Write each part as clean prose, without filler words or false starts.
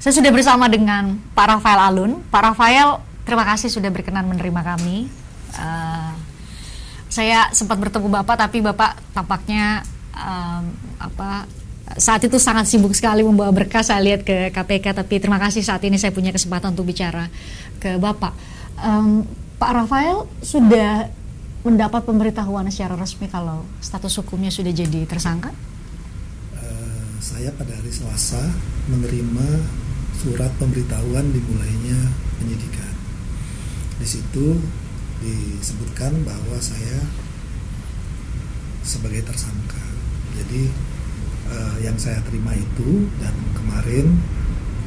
Saya sudah bersama dengan Pak Rafael Alun. Pak Rafael, terima kasih sudah berkenan menerima kami. Saya sempat bertemu Bapak, tapi Bapak tampaknya saat itu sangat sibuk sekali membawa berkas, saya lihat ke KPK. Tapi terima kasih saat ini saya punya kesempatan untuk bicara ke Bapak. Pak Rafael sudah mendapat pemberitahuan secara resmi kalau status hukumnya sudah jadi tersangka? Saya pada hari Selasa menerima surat pemberitahuan dimulainya penyidikan. Di situ disebutkan bahwa saya sebagai tersangka. Jadi yang saya terima itu, dan kemarin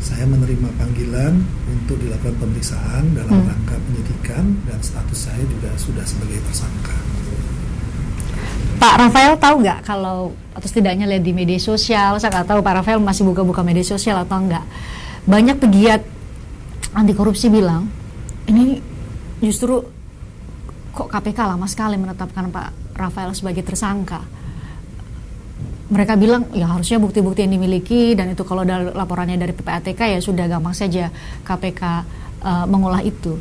saya menerima panggilan untuk dilakukan pemeriksaan dalam rangka penyidikan, dan status saya juga sudah sebagai tersangka. Pak Rafael tahu nggak kalau, atau setidaknya lihat di media sosial, saya nggak tahu Pak Rafael masih buka-buka media sosial atau enggak, banyak pegiat anti korupsi bilang ini justru kok KPK lama sekali menetapkan Pak Rafael sebagai tersangka. Mereka bilang ya harusnya bukti-bukti yang dimiliki, dan itu kalau ada laporannya dari PPATK ya sudah gampang saja KPK mengolah itu.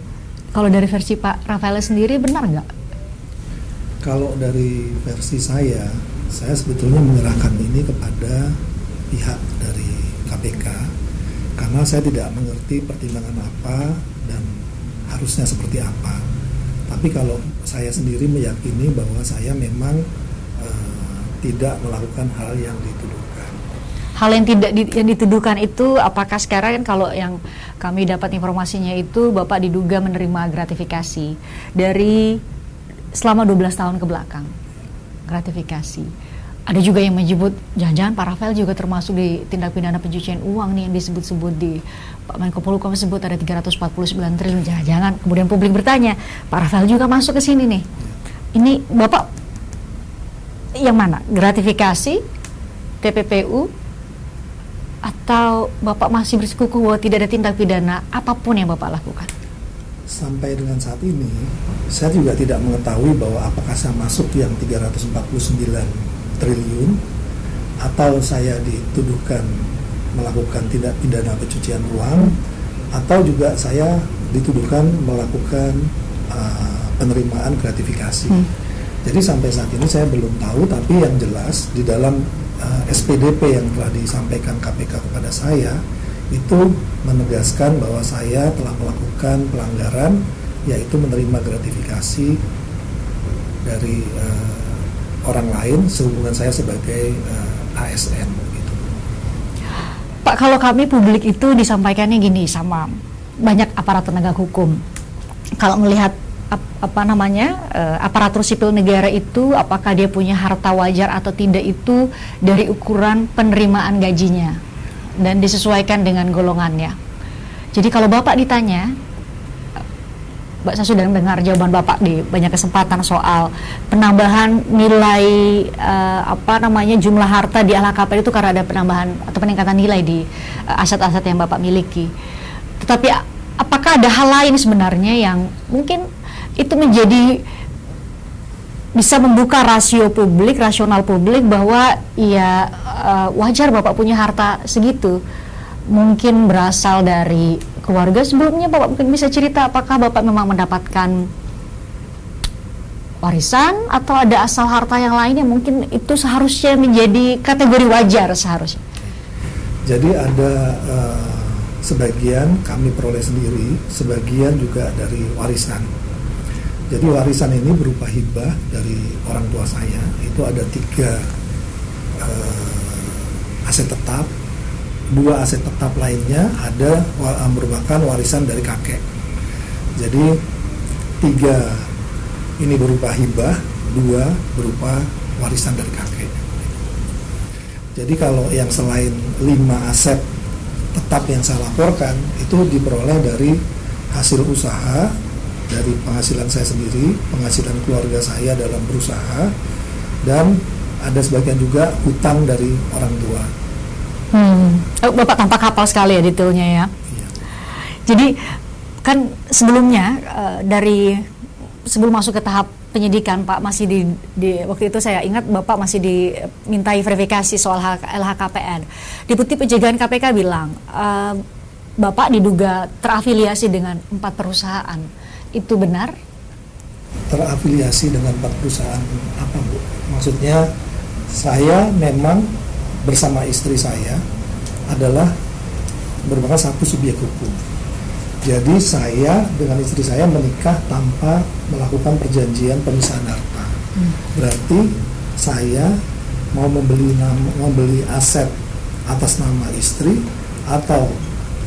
Kalau dari versi Pak Rafael sendiri benar nggak? Kalau dari versi saya sebetulnya menyerahkan ini kepada pihak dari KPK karena saya tidak mengerti pertimbangan apa dan harusnya seperti apa. Tapi kalau saya sendiri meyakini bahwa saya memang tidak melakukan hal yang dituduhkan. Hal yang yang dituduhkan itu apakah sekarang kan, kalau yang kami dapat informasinya itu Bapak diduga menerima gratifikasi dari selama 12 tahun ke belakang. Gratifikasi. Ada juga yang menyebut jangan-jangan Pak Rafael juga termasuk di tindak pidana pencucian uang nih yang disebut-sebut di Pak Menko Polhukam sebut ada 349 triliun. Jangan-jangan kemudian publik bertanya, Pak Rafael juga masuk ke sini nih. Ini Bapak yang mana? Gratifikasi, TPPU, atau Bapak masih bersikukuh bahwa tidak ada tindak pidana apapun yang Bapak lakukan? Sampai dengan saat ini, saya juga tidak mengetahui bahwa apakah saya masuk yang 349 triliun atau saya dituduhkan melakukan tindak pidana pencucian uang, atau juga saya dituduhkan melakukan penerimaan gratifikasi. Jadi sampai saat ini saya belum tahu, tapi yang jelas di dalam SPDP yang telah disampaikan KPK kepada saya itu menegaskan bahwa saya telah melakukan pelanggaran, yaitu menerima gratifikasi dari orang lain sehubungan saya sebagai ASN gitu. Pak, kalau kami publik itu disampaikannya gini sama banyak aparat penegak hukum, kalau melihat aparatur sipil negara itu apakah dia punya harta wajar atau tidak itu dari ukuran penerimaan gajinya dan disesuaikan dengan golongannya. Jadi kalau Bapak ditanya, saya sudah mendengar jawaban Bapak di banyak kesempatan soal penambahan nilai jumlah harta di LHKPN itu karena ada penambahan atau peningkatan nilai di aset-aset yang Bapak miliki. Tetapi apakah ada hal lain sebenarnya yang mungkin itu menjadi bisa membuka rasio publik, rasional publik bahwa ya wajar Bapak punya harta segitu, mungkin berasal dari keluarga sebelumnya. Bapak mungkin bisa cerita apakah Bapak memang mendapatkan warisan atau ada asal harta yang lain yang mungkin itu seharusnya menjadi kategori wajar seharusnya. Jadi ada sebagian kami peroleh sendiri, sebagian juga dari warisan. Jadi warisan ini berupa hibah dari orang tua saya. Itu ada 3 aset tetap, 2 aset tetap lainnya ada merupakan warisan dari kakek. Jadi 3 ini berupa hibah, 2 berupa warisan dari kakek. Jadi kalau yang selain 5 aset tetap yang saya laporkan itu diperoleh dari hasil usaha, dari penghasilan saya sendiri, penghasilan keluarga saya dalam berusaha, dan ada sebagian juga hutang dari orang tua. Bapak tampak hafal sekali ya detailnya ya. Iya. Jadi kan sebelumnya dari sebelum masuk ke tahap penyidikan Pak masih di waktu itu saya ingat Bapak masih dimintai verifikasi soal LHKPN. Deputi Pencegahan KPK bilang Bapak diduga terafiliasi dengan 4 perusahaan. Itu benar? Terafiliasi dengan 4 perusahaan apa, Bu? Maksudnya saya memang bersama istri saya adalah merupakan satu subjek hukum. Jadi saya dengan istri saya menikah tanpa melakukan perjanjian pemisahan harta. Berarti saya mau membeli aset atas nama istri, atau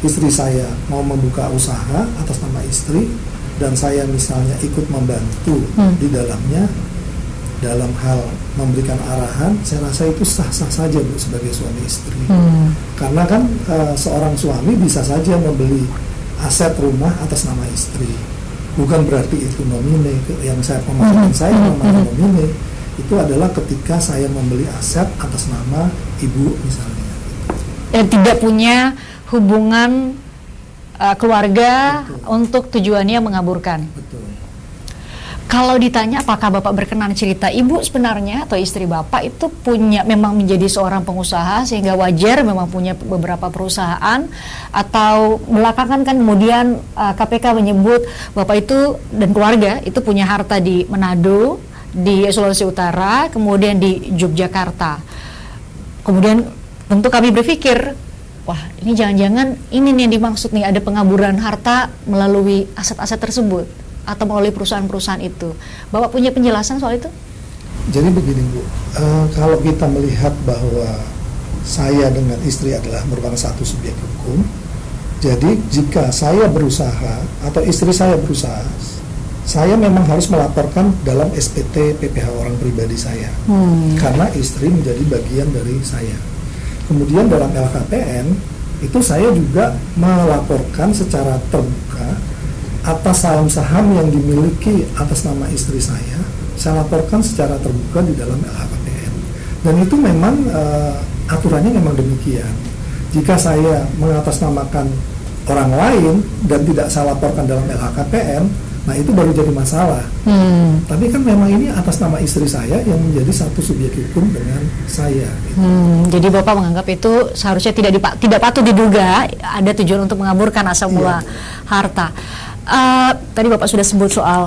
istri saya mau membuka usaha atas nama istri dan saya misalnya ikut membantu di dalamnya dalam hal memberikan arahan, saya rasa itu sah-sah saja, Bu, sebagai suami istri. Karena kan seorang suami bisa saja membeli aset rumah atas nama istri, bukan berarti itu nomine. Yang saya pemahaman saya nomine itu adalah ketika saya membeli aset atas nama ibu misalnya, Dan tidak punya hubungan keluarga. Betul. Untuk tujuannya mengaburkan. Betul. Kalau ditanya apakah Bapak berkenan cerita, Ibu sebenarnya atau istri Bapak itu memang menjadi seorang pengusaha sehingga wajar memang punya beberapa perusahaan, atau belakangan kan kemudian KPK menyebut Bapak itu dan keluarga itu punya harta di Manado, di Sulawesi Utara, kemudian di Yogyakarta. Kemudian tentu kami berpikir, wah ini jangan-jangan ini nih yang dimaksud nih, ada pengaburan harta melalui aset-aset tersebut atau melalui perusahaan-perusahaan itu. Bapak punya penjelasan soal itu? Jadi begini, Bu, kalau kita melihat bahwa saya dengan istri adalah merupakan satu subjek hukum, jadi jika saya berusaha atau istri saya berusaha, saya memang harus melaporkan dalam SPT PPh orang pribadi saya, karena istri menjadi bagian dari saya. Kemudian dalam LKPN itu saya juga melaporkan secara terbuka atas saham-saham yang dimiliki atas nama istri saya laporkan secara terbuka di dalam LHKPN. Dan itu memang aturannya memang demikian. Jika saya mengatasnamakan orang lain dan tidak saya laporkan dalam LHKPN, nah itu baru jadi masalah. Tapi kan memang ini atas nama istri saya yang menjadi satu subjek hukum dengan saya. Gitu. Jadi Bapak menganggap itu seharusnya tidak patut diduga ada tujuan untuk mengaburkan asal mula harta. Tadi Bapak sudah sebut soal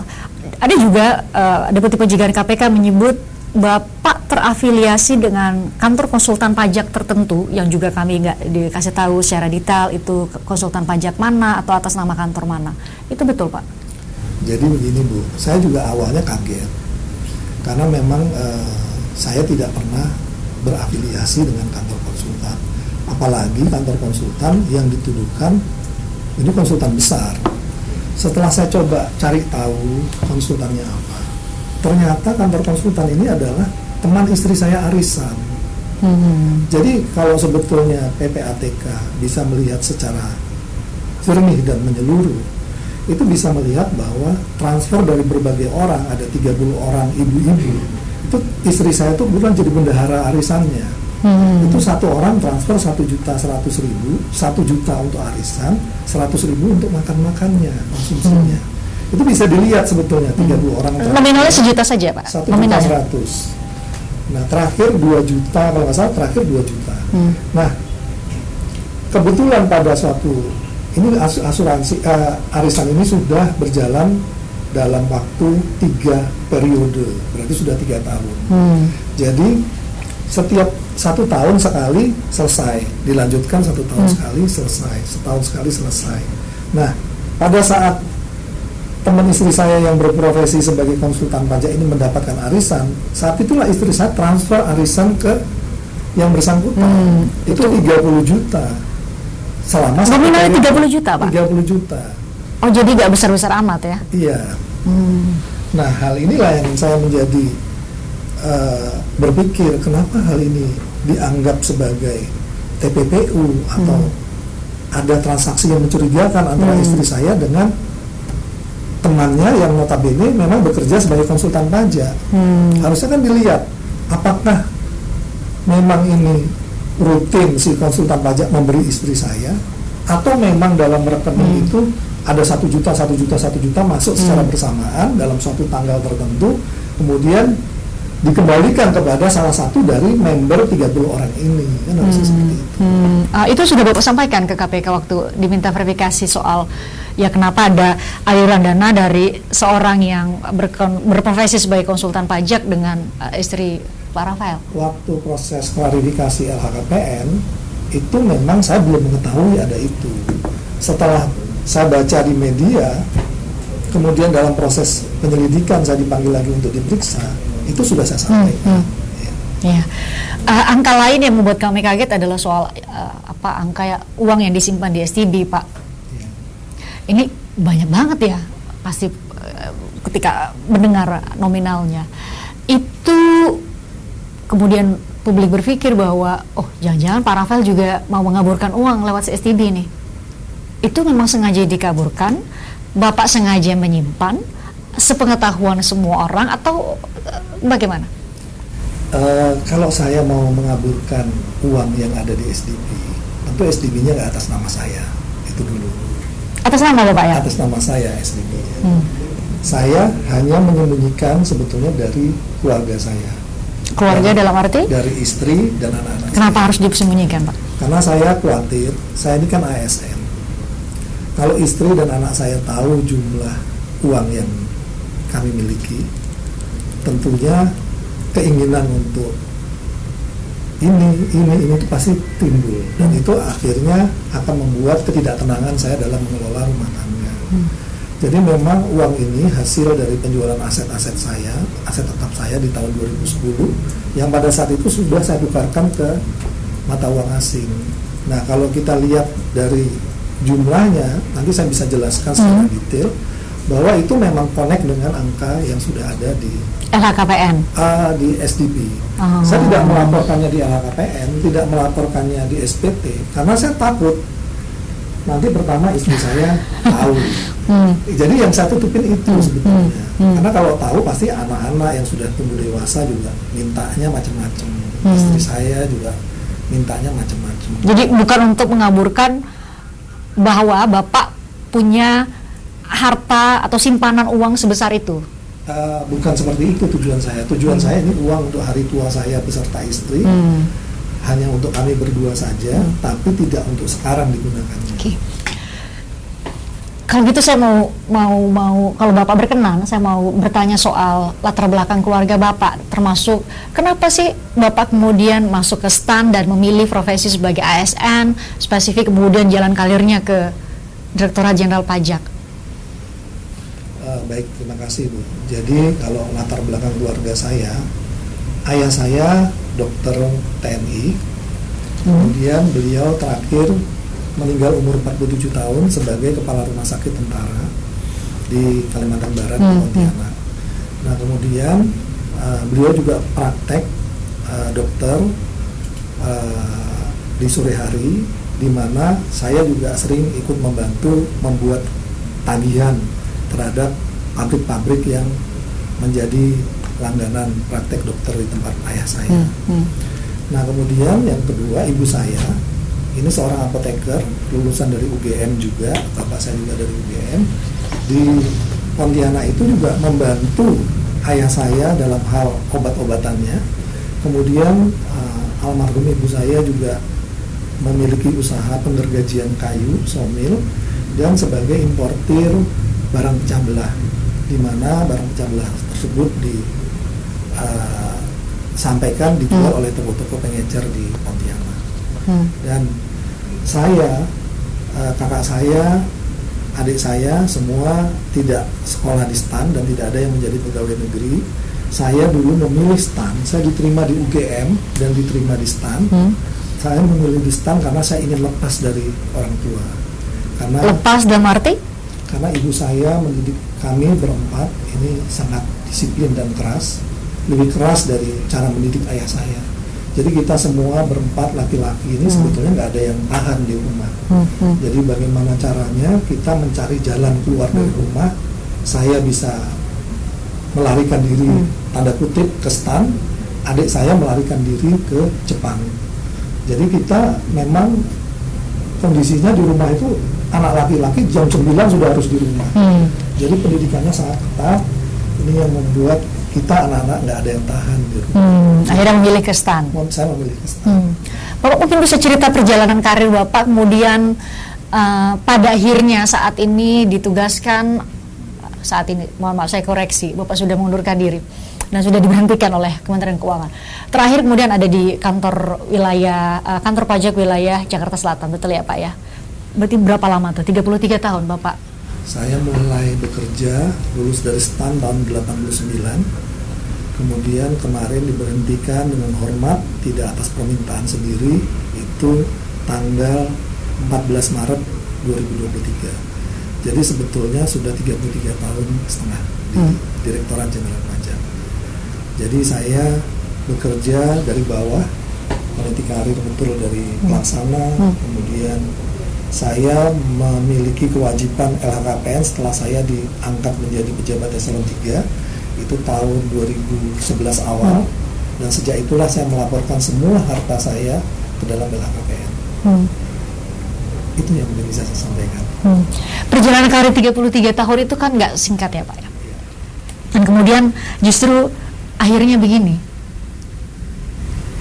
ada juga Deputi Pencegahan KPK menyebut Bapak terafiliasi dengan kantor konsultan pajak tertentu yang juga kami nggak dikasih tahu secara detail itu konsultan pajak mana atau atas nama kantor mana. Itu betul, Pak? Jadi begini, Bu, saya juga awalnya kaget karena memang saya tidak pernah berafiliasi dengan kantor konsultan, apalagi kantor konsultan yang dituduhkan ini konsultan besar. Setelah saya coba cari tahu konsultannya apa, ternyata kantor konsultan ini adalah teman istri saya arisan. Jadi kalau sebetulnya PPATK bisa melihat secara jernih dan menyeluruh, itu bisa melihat bahwa transfer dari berbagai orang, ada 30 orang ibu-ibu, itu istri saya tuh bukan jadi bendahara arisannya. Itu satu orang transfer 1.100.000, 1 juta untuk arisan, 100.000 untuk makan-makannya, konsumsinya. Itu bisa dilihat sebetulnya 30 orang. Nominalnya 1 juta saja, Pak? 1.100.000. Nah terakhir 2 juta, kalau nggak salah terakhir 2 juta. Nah kebetulan pada suatu ini asuransi arisan ini sudah berjalan dalam waktu 3 periode, berarti sudah 3 tahun. Jadi setiap 1 tahun sekali selesai, dilanjutkan 1 tahun sekali selesai, setahun sekali selesai. Nah pada saat teman istri saya yang berprofesi sebagai konsultan pajak ini mendapatkan arisan, saat itulah istri saya transfer arisan ke yang bersangkutan. Itu 30 juta. Selama nominalnya 30 juta, Pak? 30 juta. Oh, jadi nggak besar-besar amat ya? Iya. Nah, hal inilah yang saya menjadi berpikir, kenapa hal ini dianggap sebagai TPPU atau ada transaksi yang mencurigakan antara istri saya dengan temannya yang notabene memang bekerja sebagai konsultan pajak. Harusnya kan dilihat apakah memang ini rutin si konsultan pajak memberi istri saya, atau memang dalam rekening itu ada 1 juta masuk secara bersamaan dalam suatu tanggal tertentu, kemudian dikembalikan kepada salah satu dari member 30 orang ini, kan harusnya seperti itu. Itu sudah Bapak sampaikan ke KPK waktu diminta verifikasi soal ya kenapa ada aliran dana dari seorang yang berprofesi sebagai konsultan pajak dengan istri Pak Rafael? Waktu proses klarifikasi LHKPN itu memang saya belum mengetahui ada itu. Setelah saya baca di media, kemudian dalam proses penyelidikan saya dipanggil lagi untuk diperiksa, itu sudah saya sampaikan. Ya. Angka lain yang membuat kami kaget adalah soal angka uang yang disimpan di STB, Pak. Ya. Ini banyak banget ya, pasti ketika mendengar nominalnya. Itu kemudian publik berpikir bahwa jangan-jangan Pak Rafael juga mau mengaburkan uang lewat STB nih. Itu memang sengaja dikaburkan, Bapak sengaja menyimpan, sepengetahuan semua orang, atau bagaimana? Kalau saya mau mengaburkan uang yang ada di SDB, tentu SDB-nya nggak atas nama saya, itu dulu. Atas nama Bapak ya? Atas nama saya SDB-nya. Saya hanya menyembunyikan sebetulnya dari keluarga saya. Keluarga dalam arti? Dari istri dan anak-anak. Kenapa harus disembunyikan, Pak? Karena saya khawatir, saya ini kan ASN. Kalau istri dan anak saya tahu jumlah uang yang kami miliki, tentunya keinginan untuk ini itu pasti timbul, dan itu akhirnya akan membuat ketidaktenangan saya dalam mengelola rumah tangga. Jadi memang uang ini hasil dari penjualan aset-aset saya, aset tetap saya di tahun 2010, yang pada saat itu sudah saya tukarkan ke mata uang asing. Nah, kalau kita lihat dari jumlahnya, nanti saya bisa jelaskan secara detail bahwa itu memang connect dengan angka yang sudah ada di LHKPN, di SDB. Saya tidak melaporkannya di LHKPN, tidak melaporkannya di SPT, karena saya takut nanti pertama istri saya tahu. Jadi yang saya tutupin itu sebetulnya. Karena kalau tahu pasti anak-anak yang sudah tumbuh dewasa juga mintanya macam-macam. Istri saya juga mintanya macam-macam. Jadi bukan untuk mengaburkan bahwa Bapak punya harta atau simpanan uang sebesar itu. Bukan seperti itu tujuan saya. Tujuan saya ini uang untuk hari tua saya beserta istri. Hanya untuk kami berdua saja, tapi tidak untuk sekarang digunakannya. Oke. Kalau gitu saya mau kalau Bapak berkenan, saya mau bertanya soal latar belakang keluarga Bapak, termasuk kenapa sih Bapak kemudian masuk ke STAN dan memilih profesi sebagai ASN, spesifik kemudian jalan karirnya ke Direktorat Jenderal Pajak. Baik, terima kasih Bu. Jadi kalau latar belakang keluarga saya, ayah saya dokter TNI, kemudian beliau terakhir meninggal umur 47 tahun sebagai kepala rumah sakit tentara di Kalimantan Barat, di Pontianak. Nah kemudian beliau juga praktek dokter di sore hari, di mana saya juga sering ikut membantu membuat tagihan terhadap pabrik-pabrik yang menjadi langganan praktek dokter di tempat ayah saya. Nah kemudian yang kedua, ibu saya ini seorang apoteker lulusan dari UGM juga, bapak saya juga dari UGM. Di Pontianak itu juga membantu ayah saya dalam hal obat-obatannya. Kemudian almarhum ibu saya juga memiliki usaha penggergajian kayu, sawmill, dan sebagai importir barang pecah belah, di mana barang pecah belah tersebut disampaikan dijual oleh toko-toko pengecer di Pontianak. Dan saya, kakak saya, adik saya semua tidak sekolah di STAN dan tidak ada yang menjadi pegawai negeri. Saya dulu memilih STAN, saya diterima di UGM dan diterima di STAN. Saya memilih di STAN karena saya ingin lepas dari orang tua. Karena lepas dalam arti? Karena ibu saya mendidik kami berempat ini sangat disiplin dan keras, lebih keras dari cara mendidik ayah saya. Jadi kita semua berempat laki-laki ini sebetulnya nggak ada yang tahan di rumah. Jadi bagaimana caranya kita mencari jalan keluar dari rumah? Saya bisa melarikan diri tanda kutip ke STAN, adik saya melarikan diri ke Jepang. Jadi kita memang kondisinya di rumah itu anak laki-laki jam 9 sudah harus di rumah. Jadi pendidikannya sangat ketat. Ini yang membuat kita anak-anak nggak ada yang tahan di rumah. Akhirnya memilih ke STAN. Saya memilih ke STAN. Bapak mungkin bisa cerita perjalanan karir Bapak, kemudian pada akhirnya saat ini ditugaskan, saat ini, mohon maaf saya koreksi, Bapak sudah mengundurkan diri dan sudah diberhentikan oleh Kementerian Keuangan. Terakhir kemudian ada di kantor wilayah, kantor pajak wilayah Jakarta Selatan, betul ya Pak ya? Berarti berapa lama tuh? 33 tahun Bapak? Saya mulai bekerja, lulus dari STAN tahun 89, kemudian kemarin diberhentikan dengan hormat, tidak atas permintaan sendiri, itu tanggal 14 Maret 2023. Jadi sebetulnya sudah 33 tahun setengah di Direktorat Jenderal Pajak. Jadi saya bekerja dari bawah, meniti karir betul dari pelaksana, kemudian saya memiliki kewajiban LHKPN setelah saya diangkat menjadi pejabat eselon 3, itu tahun 2011 awal, dan sejak itulah saya melaporkan semua harta saya ke dalam LHKPN. Itu yang bisa saya sampaikan. Perjalanan karir 33 tahun itu kan nggak singkat ya Pak ya. Dan kemudian justru akhirnya begini.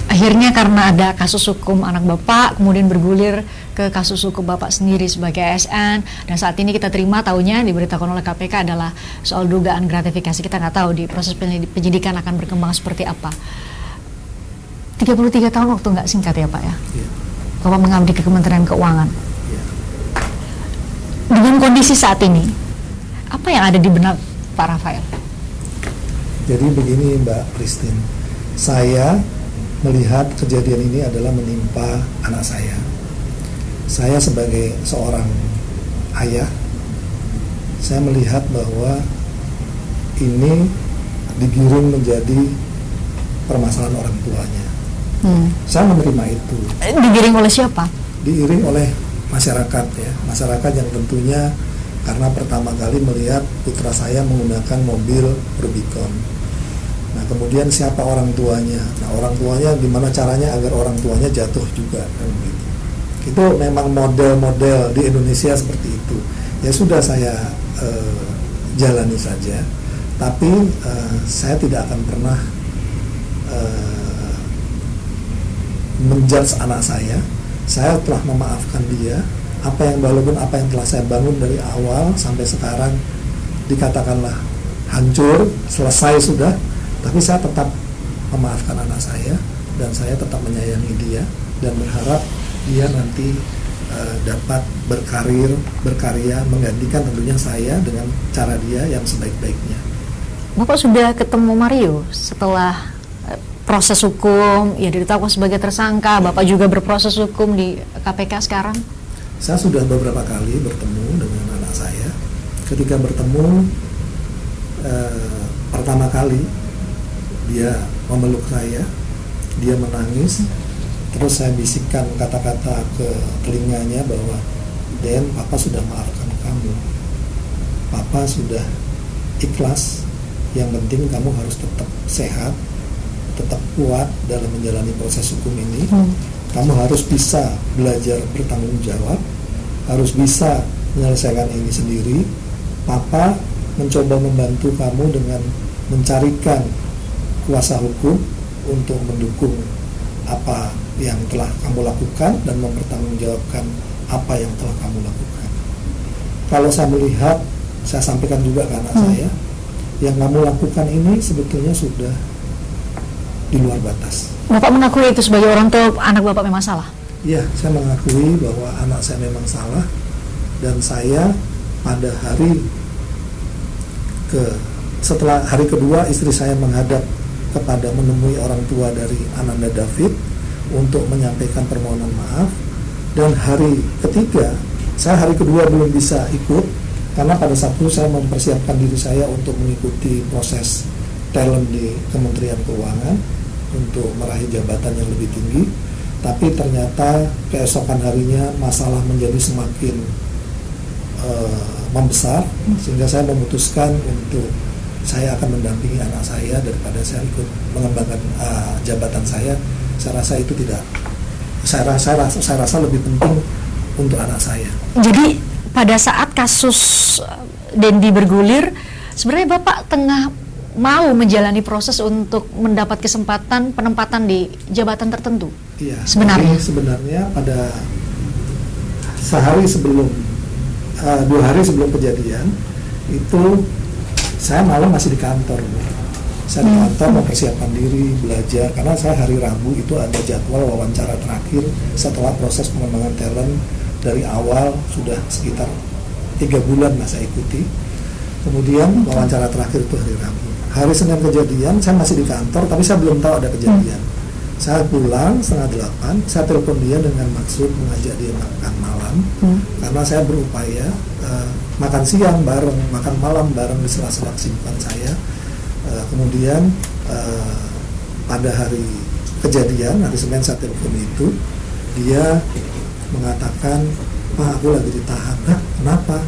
Akhirnya karena ada kasus hukum anak Bapak, kemudian bergulir ke kasus hukum Bapak sendiri sebagai ASN, dan saat ini kita terima tahunya diberitakan oleh KPK adalah soal dugaan gratifikasi. Kita nggak tahu di proses penyidikan akan berkembang seperti apa. 33 tahun waktu nggak singkat ya Pak ya. Bapak mengabdi ke Kementerian Keuangan. Dengan kondisi saat ini, apa yang ada di benak Pak Rafael? Jadi begini Mbak Christine, saya melihat kejadian ini adalah menimpa anak saya. Saya sebagai seorang ayah, saya melihat bahwa ini digiring menjadi permasalahan orang tuanya. Saya menerima itu. Digiring oleh siapa? Diiring oleh masyarakat ya, masyarakat yang tentunya karena pertama kali melihat putra saya menggunakan mobil Rubicon. Nah kemudian siapa orang tuanya? Nah orang tuanya gimana caranya agar orang tuanya jatuh juga kan begitu. Itu memang model-model di Indonesia seperti itu. Ya sudah saya jalani saja. Tapi saya tidak akan pernah menjudge anak saya. Saya telah memaafkan dia. Walaupun apa yang telah saya bangun dari awal sampai sekarang dikatakanlah hancur, selesai sudah, tapi saya tetap memaafkan anak saya dan saya tetap menyayangi dia dan berharap dia nanti dapat berkarya, menggantikan tentunya saya dengan cara dia yang sebaik-baiknya. Bapak sudah ketemu Mario setelah proses hukum, ya ditetapkan sebagai tersangka, Bapak juga berproses hukum di KPK sekarang? Saya sudah beberapa kali bertemu dengan anak saya. Ketika bertemu pertama kali dia memeluk saya, dia menangis, terus saya bisikkan kata-kata ke telinganya bahwa Den, Papa sudah maafkan kamu, Papa sudah ikhlas, yang penting kamu harus tetap sehat, tetap kuat dalam menjalani proses hukum ini. Kamu harus bisa belajar bertanggung jawab, harus bisa menyelesaikan ini sendiri. Papa mencoba membantu kamu dengan mencarikan kuasa hukum untuk mendukung apa yang telah kamu lakukan dan mempertanggungjawabkan apa yang telah kamu lakukan. Kalau saya melihat, saya sampaikan juga ke anak saya, yang kamu lakukan ini sebetulnya sudah di luar batas. Bapak mengakui itu sebagai orang tua anak Bapak memang salah? Iya, saya mengakui bahwa anak saya memang salah, dan saya pada setelah hari kedua istri saya menghadap kepada menemui orang tua dari Ananda David untuk menyampaikan permohonan maaf, dan hari ketiga saya hari kedua belum bisa ikut karena pada saat itu saya mempersiapkan diri saya untuk mengikuti proses talent di Kementerian Keuangan untuk meraih jabatan yang lebih tinggi. Tapi ternyata keesokan harinya masalah menjadi semakin membesar, sehingga saya memutuskan untuk saya akan mendampingi anak saya daripada saya ikut mengembangkan jabatan saya. Saya rasa itu tidak, saya rasa lebih penting untuk anak saya. Jadi pada saat kasus Dendi bergulir, sebenarnya Bapak tengah mau menjalani proses untuk mendapat kesempatan penempatan di jabatan tertentu? Iya. Sebenarnya? Sebenarnya pada sehari sebelum 2 hari sebelum kejadian itu saya malam masih di kantor. Saya di kantor mempersiapkan diri, belajar, karena saya hari Rabu itu ada jadwal wawancara terakhir setelah proses pengembangan talent dari awal sudah sekitar 3 bulan saya ikuti. Kemudian wawancara terakhir itu hari Rabu. Hari Senin kejadian, saya masih di kantor, tapi saya belum tahu ada kejadian. Saya pulang 7:30, saya telepon dia dengan maksud mengajak dia makan malam, karena saya berupaya makan siang bareng, makan malam bareng di sela-sela kesibukan saya. Kemudian pada hari kejadian, hari Senin saya telepon itu, dia mengatakan, "Pak, aku lagi ditahan." "Hah, kenapa?"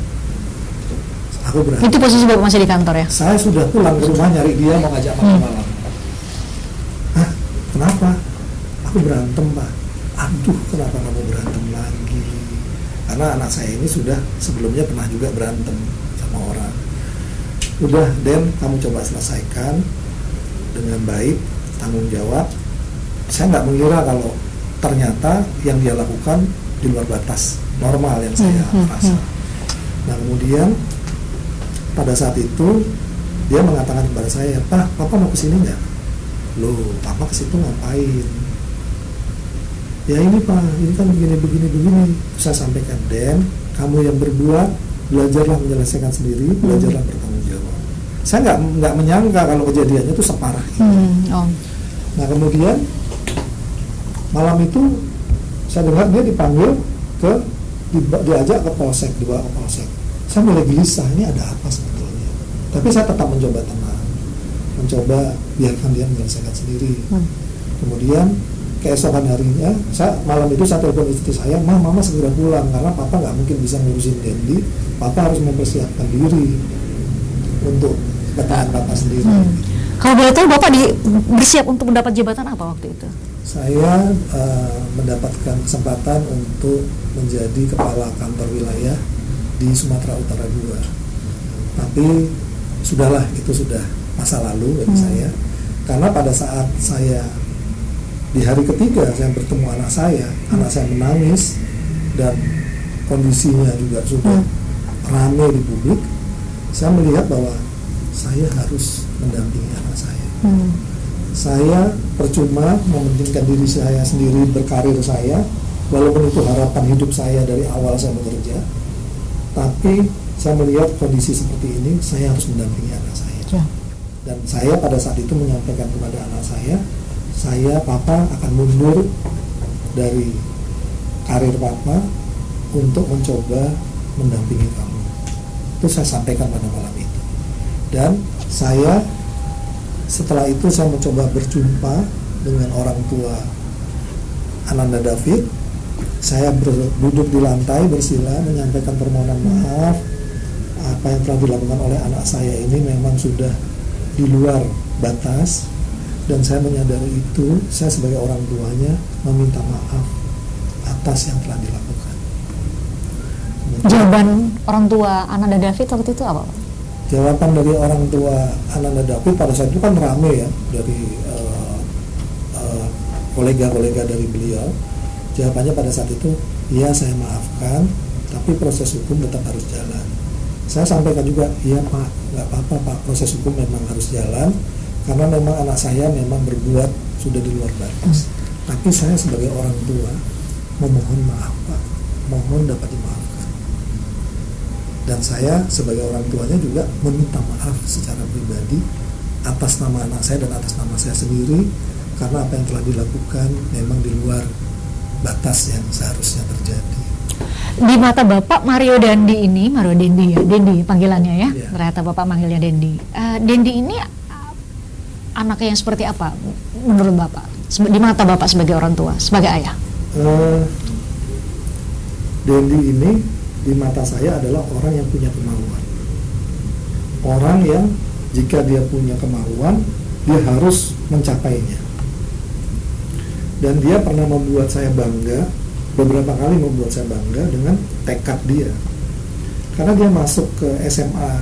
Aku berani. Itu posisi Bapak masih di kantor ya? Saya sudah pulang ke rumah nyari dia mau ngajak makan malam. "Hah, kenapa?" "Aku berantem, Pak." "Aduh, kenapa kamu berantem lagi?" Karena anak saya ini sudah sebelumnya pernah juga berantem sama orang. "Udah, Den, kamu coba selesaikan dengan baik, tanggung jawab." Saya nggak mengira kalau ternyata yang dia lakukan di luar batas normal yang saya rasa. Nah, kemudian pada saat itu dia mengatakan kepada saya, "Pak, Papa mau kesini nggak?" "Loh, Papa kesitu ngapain?" "Ya ini Pak, ini kan begini." Saya sampaikan, "Den, kamu yang berbuat, belajarlah menyelesaikan sendiri, belajarlah bertanggung jawab." Saya nggak menyangka kalau kejadiannya itu separah itu. Nah, kemudian malam itu saya dengar dia dipanggil diajak ke polsek, dibawa ke polsek. Saya mulai gelisah, ini ada apa sebetulnya? Tapi saya tetap mencoba tenang, mencoba biarkan dia menyelesaikan sendiri. Kemudian keesokan harinya, malam itu saya telepon istri saya, Mama segera pulang karena Papa nggak mungkin bisa ngurusin Dendi. Papa harus mempersiapkan diri untuk bertahan Papa sendiri." Kalau boleh tahu Bapak bersiap untuk mendapat jabatan apa waktu itu? Saya mendapatkan kesempatan untuk menjadi kepala kantor wilayah di Sumatera Utara 2. Tapi sudahlah, itu sudah masa lalu bagi saya. Karena pada saat saya di hari ketiga saya bertemu anak saya menangis dan kondisinya juga sudah ramai di publik. Saya melihat bahwa saya harus mendampingi anak saya. Saya percuma mementingkan diri saya sendiri, berkarir saya, walaupun itu harapan hidup saya dari awal saya bekerja. Tapi saya melihat kondisi seperti ini, saya harus mendampingi anak saya. Dan saya pada saat itu menyampaikan kepada anak saya, Papa akan mundur dari karir Papa untuk mencoba mendampingi kamu. Itu saya sampaikan pada malam itu. Dan setelah itu saya mencoba berjumpa dengan orang tua Ananda David. Saya duduk di lantai bersila menyampaikan permohonan maaf. Apa yang telah dilakukan oleh anak saya ini memang sudah di luar batas, dan saya menyadari itu. Saya sebagai orang tuanya meminta maaf atas yang telah dilakukan. Jawaban orang tua Ananda David waktu itu apa? Jawaban dari orang tua Ananda David pada saat itu kan rame ya, dari kolega-kolega dari beliau. Jawabannya pada saat itu, "Iya, saya maafkan, tapi proses hukum tetap harus jalan." Saya sampaikan juga, "Iya Pak, nggak apa-apa Pak, proses hukum memang harus jalan, karena memang anak saya memang berbuat sudah di luar batas. Tapi saya sebagai orang tua memohon maaf Pak, mohon dapat dimaafkan." Dan saya sebagai orang tuanya juga meminta maaf secara pribadi atas nama anak saya dan atas nama saya sendiri, karena apa yang telah dilakukan memang di luar batas yang seharusnya terjadi. Di mata Bapak, Mario Dendi ya, Dendi panggilannya ya. Ternyata Bapak manggilnya Dendi. Dendi ini anaknya yang seperti apa menurut Bapak? Di mata Bapak sebagai orang tua, sebagai ayah? Dendi ini di mata saya adalah orang yang punya kemauan. Orang yang jika dia punya kemauan, dia harus mencapainya. Dan dia pernah membuat saya bangga, beberapa kali membuat saya bangga dengan tekad dia. Karena dia masuk ke SMA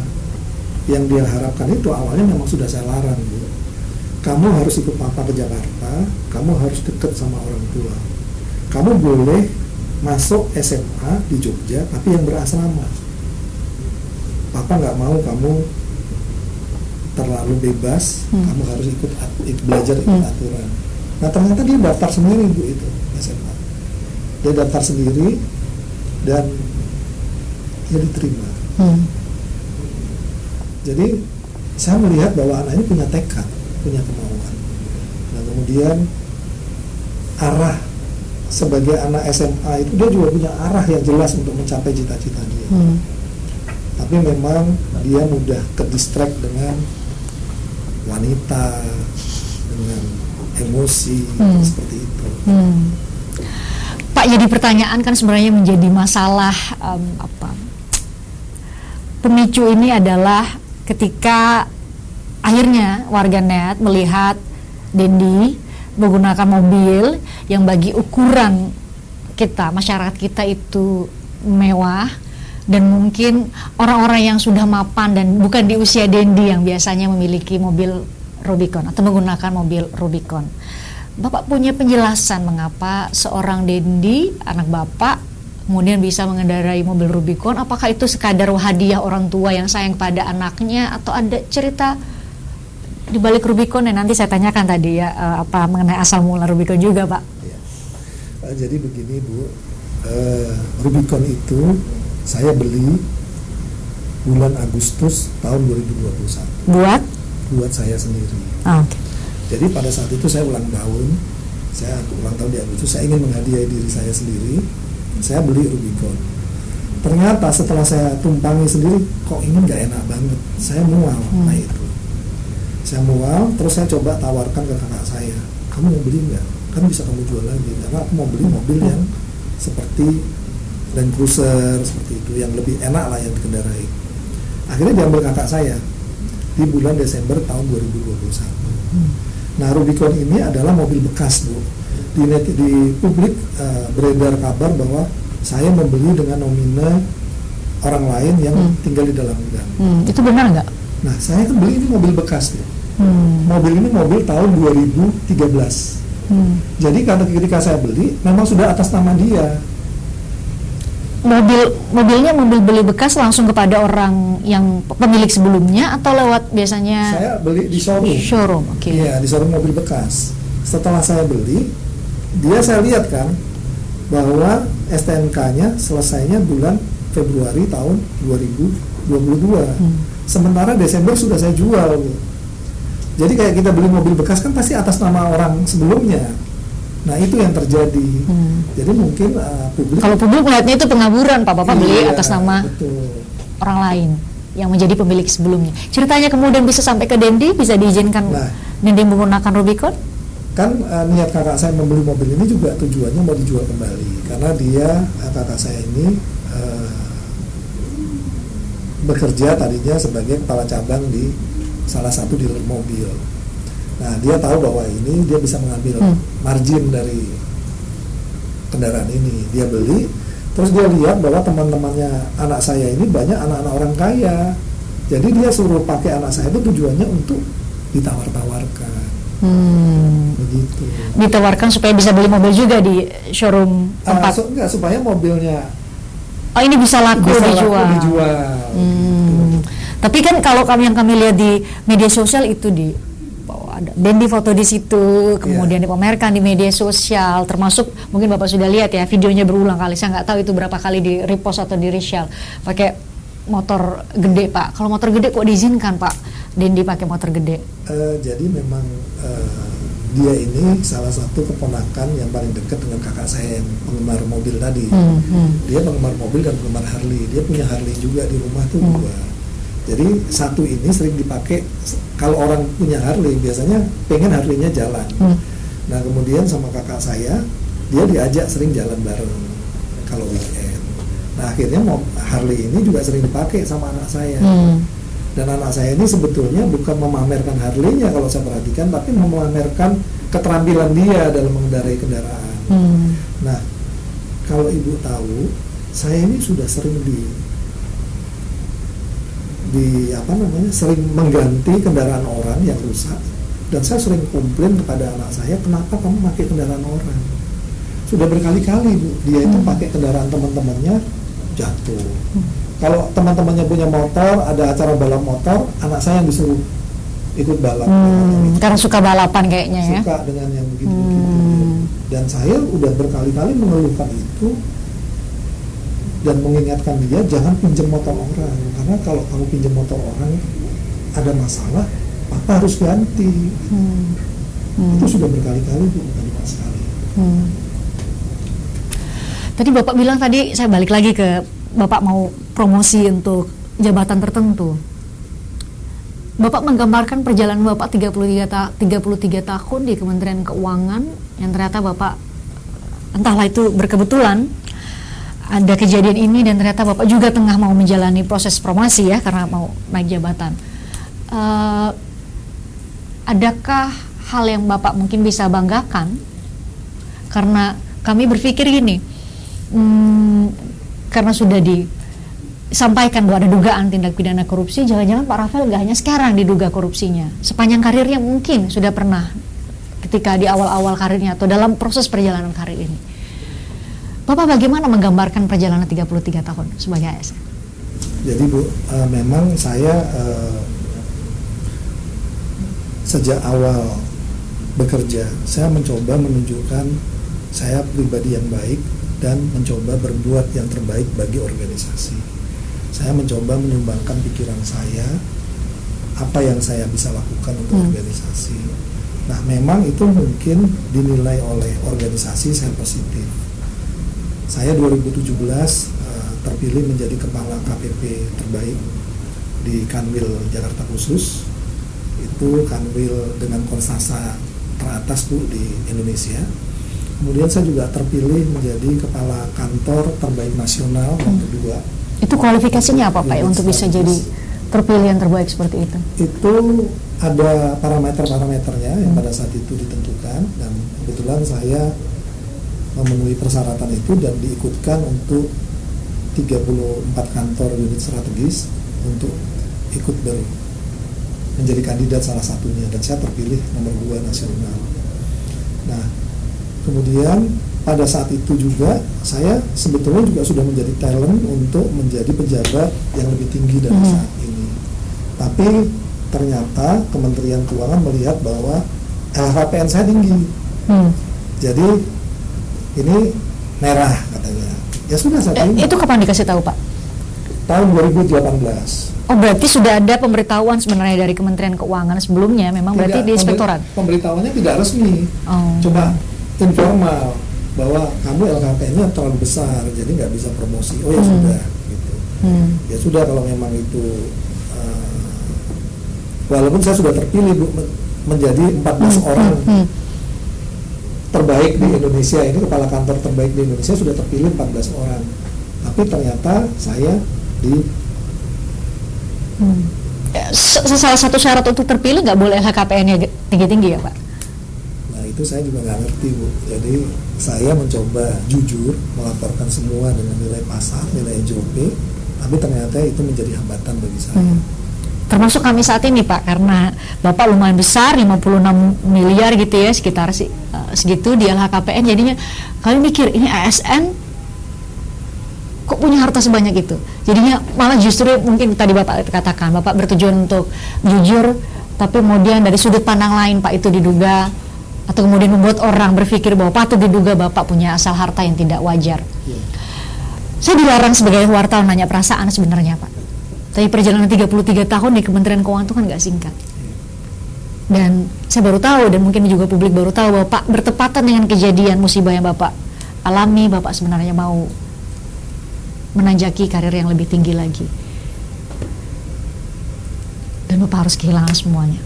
yang dia harapkan itu awalnya memang sudah saya larang, Bu. Kamu harus ikut papa ke Jakarta, kamu harus deket sama orang tua. Kamu boleh masuk SMA di Jogja, tapi yang berasrama. Papa nggak mau kamu terlalu bebas, kamu harus belajar ikut aturan. Nah ternyata dia daftar sendiri, Bu, itu SMA. Dia daftar sendiri dan dia diterima. Jadi saya melihat bahwa anak ini punya tekad, punya kemauan. Nah kemudian arah sebagai anak SMA itu dia juga punya arah yang jelas untuk mencapai cita-cita dia. Tapi memang dia mudah ke-distract dengan wanita, dengan emosi, seperti itu. Pak, jadi pertanyaan kan sebenarnya menjadi masalah pemicu ini adalah ketika akhirnya warganet melihat Dendi menggunakan mobil yang bagi ukuran kita, masyarakat kita itu mewah, dan mungkin orang-orang yang sudah mapan dan bukan di usia Dendi yang biasanya memiliki mobil Rubicon atau menggunakan mobil Rubicon. Bapak punya penjelasan mengapa seorang Dendi, anak Bapak, kemudian bisa mengendarai mobil Rubicon? Apakah itu sekadar hadiah orang tua yang sayang pada anaknya, atau ada cerita di balik Rubicon yang nanti saya tanyakan tadi ya, mengenai asal mula Rubicon juga, Pak? Ya. Jadi begini, Bu, Rubicon itu saya beli bulan Agustus tahun 2021. Buat saya sendiri. Okay. Jadi pada saat itu saya ulang tahun di Agustus, saya ingin menghadiahi diri saya sendiri. Saya beli Rubicon. Ternyata setelah saya tumpangi sendiri, kok ini nggak enak banget. Saya mual. Nah itu. Saya mual, terus saya coba tawarkan ke kakak saya, kamu mau beli nggak? Kan bisa kamu jual lagi. Karena aku mau beli mobil yang seperti Land Cruiser, seperti itu, yang lebih enak lah yang dikendarai. Akhirnya diambil kakak saya di bulan Desember tahun 2021. Nah Rubicon ini adalah mobil bekas, Bu. Di publik beredar kabar bahwa saya membeli dengan nominal orang lain yang tinggal di dalam gang. Itu benar nggak? Nah saya kan beli ini mobil bekas, Bu. Mobil ini mobil tahun 2013. Jadi karena ketika saya beli memang sudah atas nama dia. Mobilnya mobil beli bekas langsung kepada orang yang pemilik sebelumnya atau lewat biasanya? Saya beli di showroom. Oke. Iya, di showroom mobil bekas. Setelah saya beli, saya lihat kan bahwa STNK-nya selesainya bulan Februari tahun 2022. Sementara Desember sudah saya jual. Jadi kayak kita beli mobil bekas kan pasti atas nama orang sebelumnya. Nah itu yang terjadi. Jadi mungkin publik, kalau publik melihatnya itu pengaburan, Pak. Bapak beli atas nama orang lain yang menjadi pemilik sebelumnya. Ceritanya kemudian bisa sampai ke Dendi, bisa diizinkan Dendi menggunakan Rubicon? Kan niat kakak saya membeli mobil ini juga tujuannya mau dijual kembali, karena dia, kakak saya ini bekerja tadinya sebagai kepala cabang di salah satu dealer mobil. Nah dia tahu bahwa ini dia bisa mengambil margin dari kendaraan ini. Dia beli, terus dia lihat bahwa teman-temannya anak saya ini banyak anak-anak orang kaya. Jadi dia suruh pakai anak saya itu tujuannya untuk ditawar-tawarkan. Begitu. Ditawarkan supaya bisa beli mobil juga di showroom tempat. Enggak, supaya mobilnya ini bisa laku dijual. Gitu. Tapi kan kalau kami lihat di media sosial itu ada Dendi foto di situ, kemudian dipamerkan di media sosial, termasuk mungkin Bapak sudah lihat ya videonya berulang kali. Saya nggak tahu itu berapa kali di repost atau di reshare. Pakai motor gede, Pak. Kalau motor gede kok diizinkan, Pak, Dendi pakai motor gede? Jadi memang dia ini salah satu keponakan yang paling dekat dengan kakak saya yang penggemar mobil tadi. Dia penggemar mobil dan penggemar Harley. Dia punya Harley juga di rumah tuh dua. Jadi satu ini sering dipakai kalau orang punya Harley, biasanya pengen Harley-nya jalan. Nah kemudian sama kakak saya, dia diajak sering jalan bareng kalau weekend. Nah akhirnya Harley ini juga sering dipakai sama anak saya. Dan anak saya ini sebetulnya bukan memamerkan Harley-nya kalau saya perhatikan, tapi memamerkan keterampilan dia dalam mengendarai kendaraan. Nah kalau ibu tahu, saya ini sudah sering sering mengganti kendaraan orang yang rusak, dan saya sering komplain kepada anak saya, kenapa kamu pakai kendaraan orang? Sudah berkali-kali Bu, dia itu pakai kendaraan teman-temannya jatuh. Kalau teman-temannya punya motor, ada acara balap motor, anak saya yang disuruh ikut balap. Karena suka balapan kayaknya ya. Suka dengan yang begitu-begitu. Dan saya udah berkali-kali mengeluhkan itu dan mengingatkan dia jangan pinjam motor orang, karena kalau kamu pinjam motor orang ada masalah, papa harus ganti. Itu sudah berkali-kali Bu, bukan cuma sekali. Tadi Bapak bilang, tadi saya balik lagi ke Bapak mau promosi untuk jabatan tertentu. Bapak menggambarkan perjalanan Bapak 33 tahun di Kementerian Keuangan, yang ternyata Bapak entahlah itu berkebetulan ada kejadian ini, dan ternyata Bapak juga tengah mau menjalani proses promosi ya, karena mau naik jabatan. Adakah hal yang Bapak mungkin bisa banggakan? Karena kami berpikir gini, karena sudah disampaikan bahwa ada dugaan tindak pidana korupsi, jangan-jangan Pak Rafael gak hanya sekarang diduga korupsinya, sepanjang karirnya mungkin sudah pernah ketika di awal-awal karirnya atau dalam proses perjalanan karir ini. Bapak bagaimana menggambarkan perjalanan 33 tahun sebagai ASN? Jadi Bu, memang saya sejak awal bekerja, saya mencoba menunjukkan saya pribadi yang baik dan mencoba berbuat yang terbaik bagi organisasi. Saya mencoba menyumbangkan pikiran saya, apa yang saya bisa lakukan untuk organisasi. Nah, memang itu mungkin dinilai oleh organisasi saya positif. Saya 2017 terpilih menjadi kepala KPP terbaik di Kanwil Jakarta Khusus. Itu Kanwil dengan konstasa teratas Bu di Indonesia. Kemudian saya juga terpilih menjadi kepala kantor terbaik nasional yang kedua. Itu kualifikasinya apa Pak ya, untuk bisa jadi terpilih yang terbaik seperti itu? Itu ada parameter-parameternya yang pada saat itu ditentukan, dan kebetulan saya memenuhi persyaratan itu dan diikutkan untuk 34 kantor unit strategis untuk ikut menjadi kandidat salah satunya, dan saya terpilih nomor 2 nasional. Nah, kemudian pada saat itu juga saya sebetulnya juga sudah menjadi talent untuk menjadi pejabat yang lebih tinggi dari saat ini. Tapi ternyata Kementerian Keuangan melihat bahwa LHKPN saya tinggi. Jadi ini merah katanya. Ya sudah saya terima. Itu kapan dikasih tahu Pak? Tahun 2018. Oh, berarti sudah ada pemberitahuan sebenarnya dari Kementerian Keuangan sebelumnya, memang berarti di inspektorat? Pemberitahuannya tidak resmi. Coba informal bahwa kamu LKPN-nya terlalu besar, jadi nggak bisa promosi. Oh ya sudah, gitu. Ya sudah, kalau memang itu, walaupun saya sudah terpilih Bu, menjadi 14 orang terbaik di Indonesia, ini kepala kantor terbaik di Indonesia sudah terpilih 14 orang, tapi ternyata saya salah satu syarat untuk terpilih nggak boleh LHKPN-nya tinggi-tinggi ya Pak? Nah itu saya juga nggak ngerti Bu. Jadi saya mencoba jujur melaporkan semua dengan nilai pasar, nilai NJOP, tapi ternyata itu menjadi hambatan bagi saya. Termasuk kami saat ini Pak, karena Bapak lumayan besar, 56 miliar gitu ya, sekitar segitu di LHKPN, jadinya kami mikir ini ASN kok punya harta sebanyak itu. Jadinya malah justru mungkin tadi Bapak katakan, Bapak bertujuan untuk jujur, tapi kemudian dari sudut pandang lain Pak itu diduga, atau kemudian membuat orang berpikir bahwa patut diduga Bapak punya asal harta yang tidak wajar. Saya dilarang sebagai wartawan nanya perasaan sebenarnya Pak, tapi perjalanan 33 tahun di Kementerian Keuangan itu kan nggak singkat. Dan saya baru tahu, dan mungkin juga publik baru tahu, bahwa Pak bertepatan dengan kejadian musibah yang Bapak alami, Bapak sebenarnya mau menanjaki karir yang lebih tinggi lagi, dan Bapak harus kehilangan semuanya.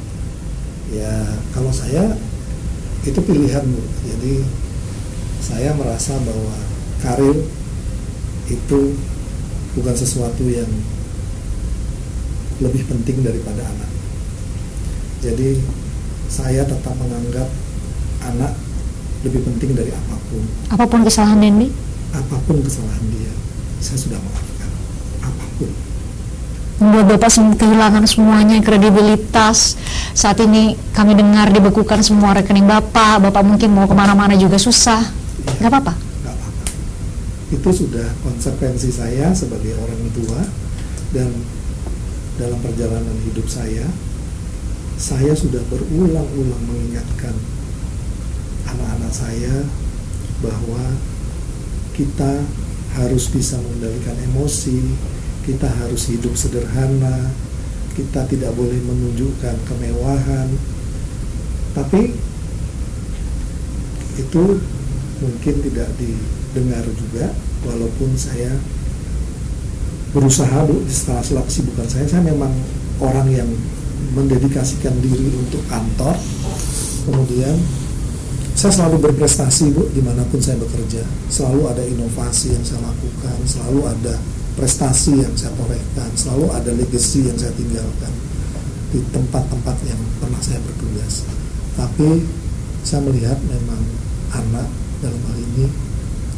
Ya kalau saya itu pilihan Bu. Jadi saya merasa bahwa karir itu bukan sesuatu yang lebih penting daripada anak. Jadi saya tetap menganggap anak lebih penting dari apapun. Apapun kesalahan Dendi? Apapun kesalahan dia, saya sudah maafkan. Apapun. membuat Bapak kehilangan semuanya, kredibilitas. Saat ini kami dengar dibekukan semua rekening Bapak mungkin mau kemana-mana juga susah. Nggak apa-apa? Nggak apa-apa. Itu sudah konsekuensi saya sebagai orang tua, dan dalam perjalanan hidup saya sudah berulang-ulang mengingatkan anak-anak saya bahwa kita harus bisa mengendalikan emosi, kita harus hidup sederhana, kita tidak boleh menunjukkan kemewahan. Tapi itu mungkin tidak didengar juga, walaupun saya berusaha setelah kesibukan saya memang orang yang mendedikasikan diri untuk kantor. Kemudian saya selalu berprestasi, Bu, dimanapun saya bekerja. Selalu ada inovasi yang saya lakukan, selalu ada prestasi yang saya torehkan, selalu ada legacy yang saya tinggalkan di tempat-tempat yang pernah saya bertugas. Tapi saya melihat memang anak dalam hal ini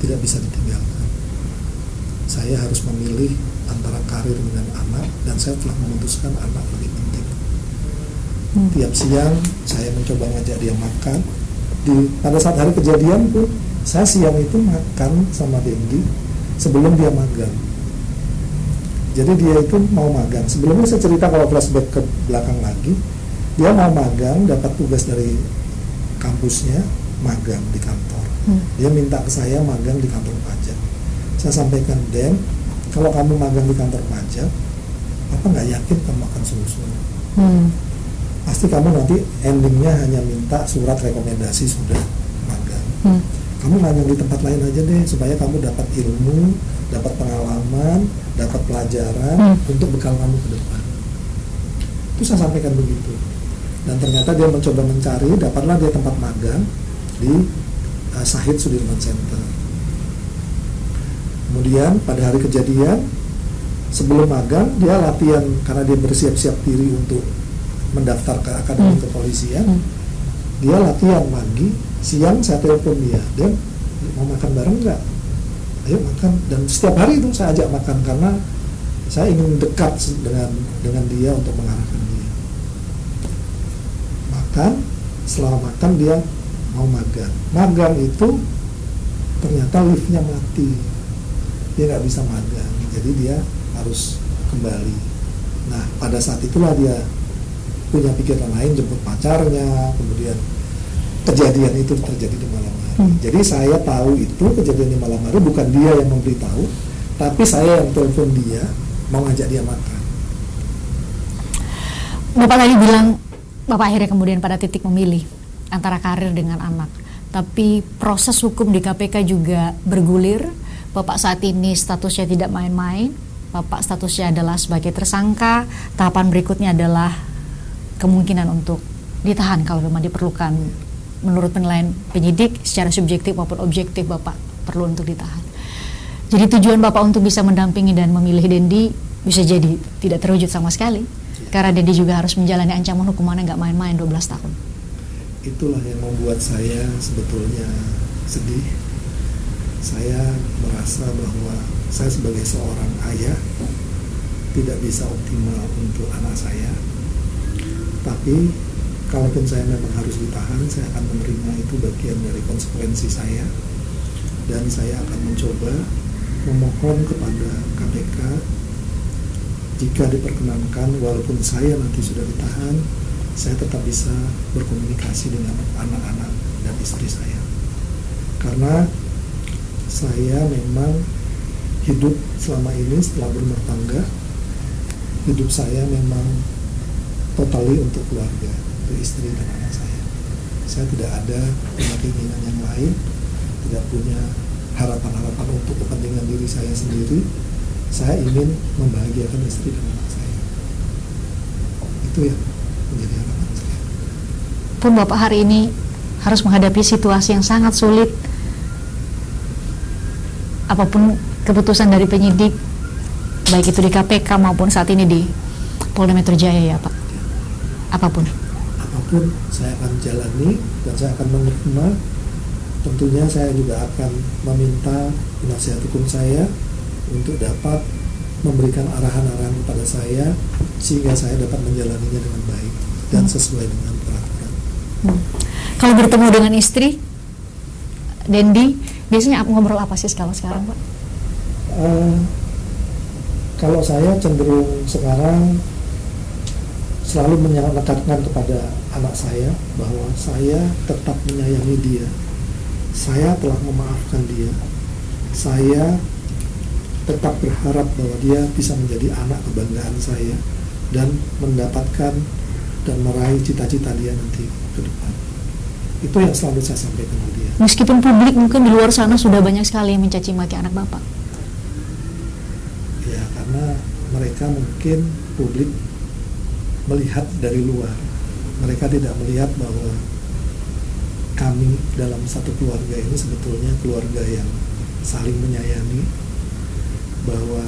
tidak bisa ditinggalkan. Saya harus memilih antara karir dengan anak, dan saya telah memutuskan anak lebih penting. Tiap siang saya mencoba ngajak dia makan. Pada saat hari kejadian pun saya siang itu makan sama Dendi sebelum dia magang. Jadi dia itu mau magang. Sebelumnya saya cerita, kalau flashback ke belakang lagi, dia mau magang, dapat tugas dari kampusnya, magang di kantor. Dia minta ke saya magang di kantor pajak. Saya sampaikan, Den, kalau kamu magang di kantor pajak, apa nggak yakin kamu akan sungguh-sungguh. Pasti kamu nanti endingnya hanya minta surat rekomendasi sudah magang. Kamu magang di tempat lain aja deh, supaya kamu dapat ilmu, dapat pengalaman, dapat pelajaran untuk bekal kamu ke depan. Itu saya sampaikan begitu. Dan ternyata dia mencoba mencari, dapatlah dia tempat magang di Sahid Sudirman Center. Kemudian pada hari kejadian, sebelum magang dia latihan, karena dia bersiap-siap diri untuk mendaftar ke Akademi Kepolisian. Dia latihan pagi, siang saya telepon dia, Dan mau makan bareng nggak? Ayo makan. Dan setiap hari itu saya ajak makan, karena saya ingin dekat dengan dia untuk mengarahkan dia. Makan, setelah makan dia mau magang. Magang itu ternyata liftnya mati, dia nggak bisa magang, jadi dia harus kembali. Nah, pada saat itulah dia punya pikiran lain, jemput pacarnya. Kemudian kejadian itu terjadi di malam hari. Jadi saya tahu itu kejadian di malam hari, bukan dia yang memberitahu, tapi saya yang telepon dia, mau ngajak dia makan. Bapak tadi bilang Bapak akhirnya kemudian pada titik memilih antara karir dengan anak. Tapi proses hukum di KPK juga bergulir. Bapak saat ini statusnya tidak main-main. Bapak statusnya adalah sebagai tersangka. Tahapan berikutnya adalah kemungkinan untuk ditahan kalau memang diperlukan menurut penilaian penyidik secara subjektif maupun objektif. Bapak perlu untuk ditahan. Jadi tujuan Bapak untuk bisa mendampingi dan memilih Dendi bisa jadi tidak terwujud sama sekali, karena Dendi juga harus menjalani ancaman hukumannya nggak main-main 12 tahun. Itulah yang membuat saya sebetulnya sedih. Saya merasa bahwa saya sebagai seorang ayah tidak bisa optimal untuk anak saya. Tapi kalaupun saya memang harus ditahan, saya akan menerima itu bagian dari konsekuensi saya. Dan saya akan mencoba memohon kepada KPK, jika diperkenankan, walaupun saya nanti sudah ditahan, saya tetap bisa berkomunikasi dengan anak-anak dan istri saya. Karena saya memang hidup selama ini setelah berumah tangga, hidup saya memang totally untuk keluarga, untuk istri dan anak saya. Saya tidak ada punya keinginan yang lain, tidak punya harapan-harapan untuk kepentingan diri saya sendiri. Saya ingin membahagiakan istri dan anak saya. Itu yang menjadi harapan saya. Pun Bapak hari ini harus menghadapi situasi yang sangat sulit. Apapun keputusan dari penyidik, baik itu di KPK maupun saat ini di Polda Metro Jaya, ya Pak. Apapun saya akan jalani dan saya akan menerima. Tentunya saya juga akan meminta penasihat hukum saya untuk dapat memberikan arahan-arahan kepada saya sehingga saya dapat menjalaninya dengan baik dan sesuai dengan peraturan. Kalau bertemu dengan istri, Dendi, biasanya ngobrol apa sih kalau sekarang, Pak? Kalau saya cenderung sekarang selalu menekankan kepada anak saya bahwa saya tetap menyayangi dia, saya telah memaafkan dia, saya tetap berharap bahwa dia bisa menjadi anak kebanggaan saya dan mendapatkan dan meraih cita-cita dia nanti ke depan. Itu yang selalu saya sampaikan ke dia. Meskipun publik mungkin di luar sana sudah banyak sekali yang mencaci maki anak Bapak. Ya, karena mereka mungkin publik melihat dari luar. Mereka tidak melihat bahwa kami dalam satu keluarga ini sebetulnya keluarga yang saling menyayangi, bahwa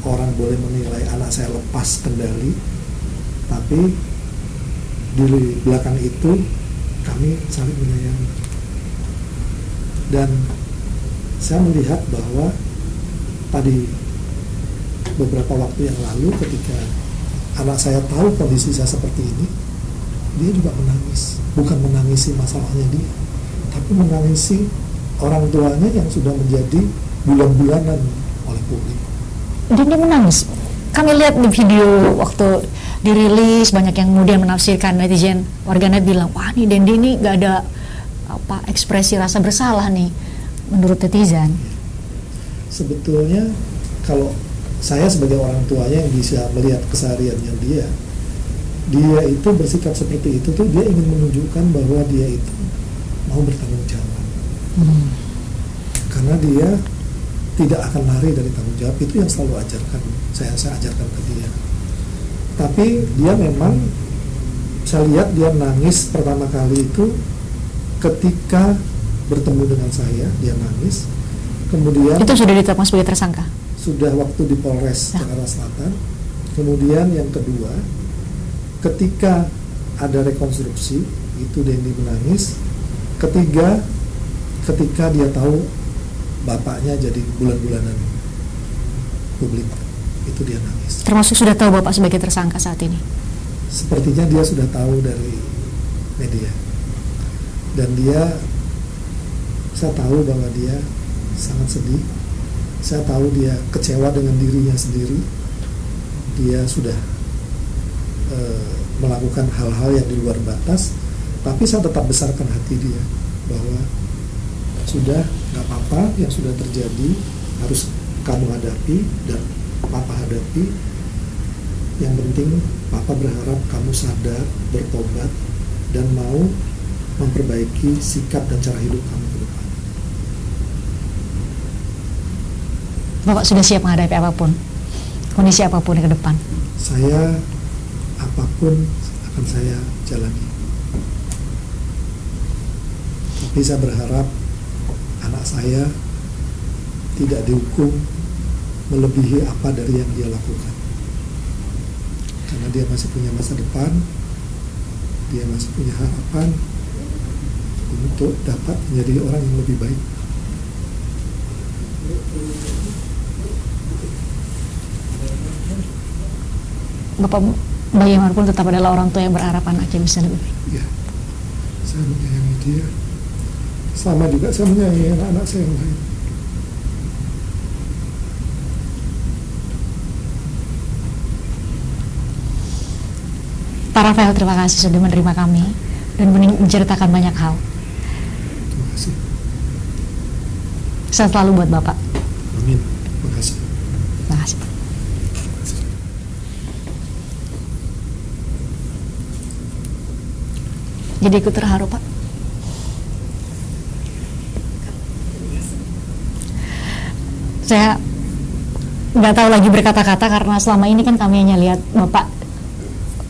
orang boleh menilai anak saya lepas kendali, tapi di belakang itu kami saling menyayangi. Dan saya melihat bahwa tadi beberapa waktu yang lalu ketika anak saya tahu kondisi saya seperti ini, dia juga menangis. Bukan menangisi masalahnya dia, tapi menangisi orang tuanya yang sudah menjadi bulan-bulanan oleh publik. Dan dia menangis. Kami lihat di video waktu dirilis, banyak yang kemudian menafsirkan, netizen, warganet bilang, wah nih Dendi ini gak ada ekspresi rasa bersalah nih, menurut netizen. Sebetulnya kalau saya sebagai orang tuanya yang bisa melihat kesehariannya dia itu bersikap seperti itu tuh dia ingin menunjukkan bahwa dia itu mau bertanggung jawab. Karena dia tidak akan lari dari tanggung jawab. Itu yang selalu saya ajarkan ke dia. Tapi dia memang, saya lihat dia nangis pertama kali itu ketika bertemu dengan saya, dia nangis. Kemudian itu sudah ditetapkan sebagai tersangka? Sudah waktu di Polres Jakarta Selatan. Kemudian yang kedua, ketika ada rekonstruksi, itu Dendi menangis. Ketiga, ketika dia tahu bapaknya jadi bulan-bulanan publik, itu dia nangis. Termasuk sudah tahu Bapak sebagai tersangka saat ini? Sepertinya dia sudah tahu dari media. Dan saya tahu bahwa dia sangat sedih. Saya tahu dia kecewa dengan dirinya sendiri. Dia sudah melakukan hal-hal yang di luar batas. Tapi saya tetap besarkan hati dia bahwa sudah, gak apa-apa yang sudah terjadi harus kamu hadapi dan Papa hadapi. Yang penting Papa berharap kamu sadar, bertobat, dan mau memperbaiki sikap dan cara hidup kamu ke depan. Bapak sudah siap menghadapi apapun, kondisi apapun ke depan? Saya, apapun akan saya jalani. Tapi saya berharap anak saya tidak dihukum melebihi apa dari yang dia lakukan. Karena dia masih punya masa depan, dia masih punya harapan untuk dapat menjadi orang yang lebih baik. Bapak bagaimanapun tetap adalah orang tua yang berharap anaknya bisa lebih baik. Ya, saya menyayangi dia. Sama juga saya menyayangi anak-anak saya yang lain. Pak Rafael, terima kasih sudah menerima kami dan menceritakan banyak hal. Terima kasih. Sehat selalu buat Bapak. Amin. Terima kasih. Terima kasih. Jadi ikut terharu, Pak. Saya nggak tahu lagi berkata-kata karena selama ini kan kami hanya lihat Bapak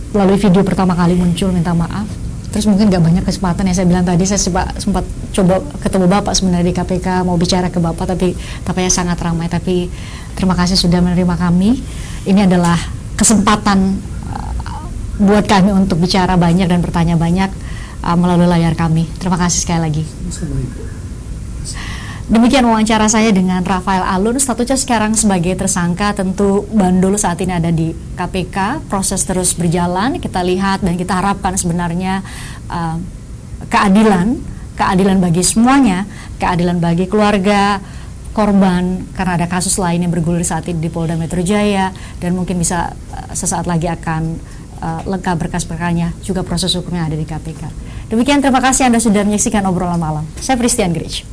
melalui video pertama kali muncul minta maaf. Terus mungkin nggak banyak kesempatan yang saya bilang tadi. Saya sempat coba ketemu Bapak sebenarnya di KPK, mau bicara ke Bapak, tapi tampaknya sangat ramai. Tapi terima kasih sudah menerima kami. Ini adalah kesempatan buat kami untuk bicara banyak dan bertanya banyak melalui layar kami. Terima kasih sekali lagi. Demikian wawancara saya dengan Rafael Alun, statusnya sekarang sebagai tersangka. Tentu Bandul saat ini ada di KPK, proses terus berjalan, kita lihat dan kita harapkan sebenarnya keadilan bagi semuanya, keadilan bagi keluarga korban, karena ada kasus lain yang bergulir saat ini di Polda Metro Jaya, dan mungkin bisa sesaat lagi akan lengkap berkas-berkasnya, juga proses hukumnya ada di KPK. Demikian, terima kasih Anda sudah menyaksikan obrolan malam. Saya Christian Grich.